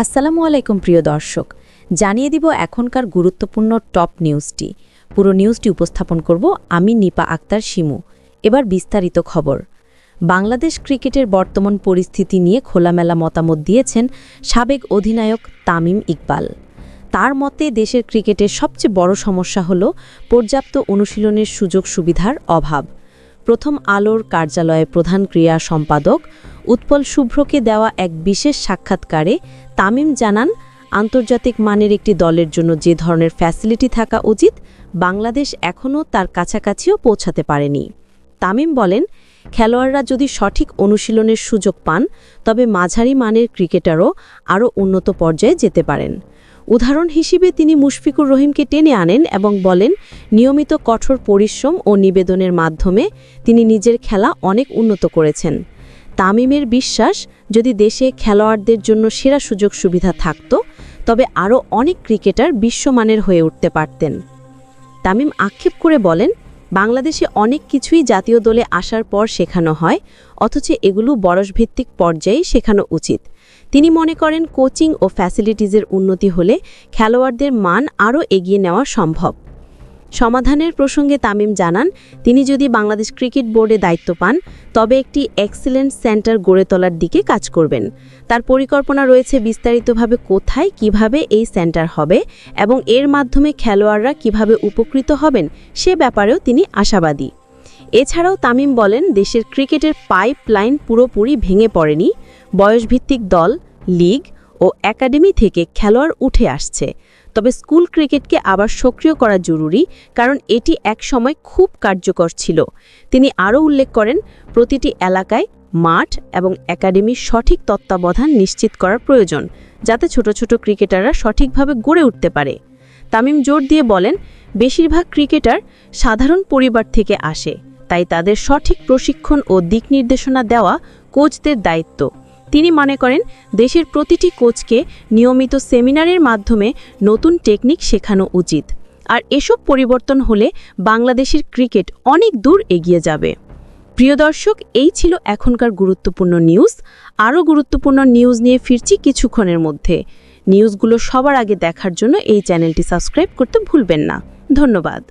আসসালামু আলাইকুম প্রিয় দর্শক, জানিয়ে দিব এখনকার গুরুত্বপূর্ণ টপ নিউজটি। পুরো নিউজটি উপস্থাপন করব আমি নিপা আক্তার শিমু। এবার বিস্তারিত খবর। বাংলাদেশ ক্রিকেটের বর্তমান পরিস্থিতি নিয়ে খোলামেলা মতামত দিয়েছেন সাবেক অধিনায়ক তামিম ইকবাল। তার মতে দেশের ক্রিকেটের সবচেয়ে বড় সমস্যা হল পর্যাপ্ত অনুশীলনের সুযোগ সুবিধার অভাব। প্রথম আলোর কার্যালয়ে প্রধান ক্রীড়া সম্পাদক উৎপল শুভ্রকে দেওয়া এক বিশেষ সাক্ষাৎকারে তামিম জানান, আন্তর্জাতিক মানের একটি দলের জন্য যে ধরনের ফ্যাসিলিটি থাকা উচিত বাংলাদেশ এখনও তার কাছাকাছিও পৌঁছাতে পারেনি। তামিম বলেন, খেলোয়াড়রা যদি সঠিক অনুশীলনের সুযোগ পান তবে মাঝারি মানের ক্রিকেটারও আরও উন্নত পর্যায়ে যেতে পারেন। উদাহরণ হিসেবে তিনি মুশফিকুর রহিমকে টেনে আনেন এবং বলেন, নিয়মিত কঠোর পরিশ্রম ও নিবেদনের মাধ্যমে তিনি নিজের খেলা অনেক উন্নত করেছেন। তামিমের বিশ্বাস, যদি দেশে খেলোয়াড়দের জন্য সেরা সুযোগ সুবিধা থাকত তবে আরও অনেক ক্রিকেটার বিশ্বমানের হয়ে উঠতে পারতেন। তামিম আক্ষেপ করে বলেন, বাংলাদেশে অনেক কিছুই জাতীয় দলে আসার পর শেখানো হয়, অথচ এগুলো বয়সভিত্তিক পর্যায়ে শেখানো উচিত। তিনি মনে করেন কোচিং ও ফ্যাসিলিটিজের উন্নতি হলে খেলোয়াড়দের মান আরও এগিয়ে নেওয়া সম্ভব। সমাধানের প্রসঙ্গে তামিম জানান, তিনি যদি বাংলাদেশ ক্রিকেট বোর্ডে দায়িত্ব পান তবে একটি এক্সিলেন্স সেন্টার গড়ে তোলার দিকে কাজ করবেন। তার পরিকল্পনা রয়েছে বিস্তারিতভাবে কোথায় কিভাবে এই সেন্টার হবে এবং এর মাধ্যমে খেলোয়াড়রা কিভাবে উপকৃত হবেন সে ব্যাপারেও তিনি আশাবাদী। এছাড়াও তামিম বলেন, দেশের ক্রিকেটের পাইপলাইন পুরোপুরি ভেঙে পড়েনি। বয়সভিত্তিক দল, লিগ ও একাডেমি থেকে খেলোয়াড় উঠে আসছে। তবে স্কুল ক্রিকেটকে আবার সক্রিয় করা জরুরি, কারণ এটি একসময় খুব কার্যকর ছিল। তিনি আরও উল্লেখ করেন, প্রতিটি এলাকায় মাঠ এবং একাডেমির সঠিক তত্ত্বাবধান নিশ্চিত করার প্রয়োজন, যাতে ছোট ছোট ক্রিকেটাররা সঠিকভাবে গড়ে উঠতে পারে। তামিম জোর দিয়ে বলেন, বেশিরভাগ ক্রিকেটার সাধারণ পরিবার থেকে আসে, তাই তাদের সঠিক প্রশিক্ষণ ও দিক নির্দেশনা দেওয়া কোচদের দায়িত্ব। তিনি মনে করেন, দেশের প্রতিটি কোচকে নিয়মিত সেমিনারের মাধ্যমে নতুন টেকনিক শেখানো উচিত। আর এসব পরিবর্তন হলে বাংলাদেশের ক্রিকেট অনেক দূর এগিয়ে যাবে। প্রিয় দর্শক, এই ছিল এখনকার গুরুত্বপূর্ণ নিউজ। আরও গুরুত্বপূর্ণ নিউজ নিয়ে ফিরছি কিছুক্ষণের মধ্যে। নিউজগুলো সবার আগে দেখার জন্য এই চ্যানেলটি সাবস্ক্রাইব করতে ভুলবেন না। ধন্যবাদ।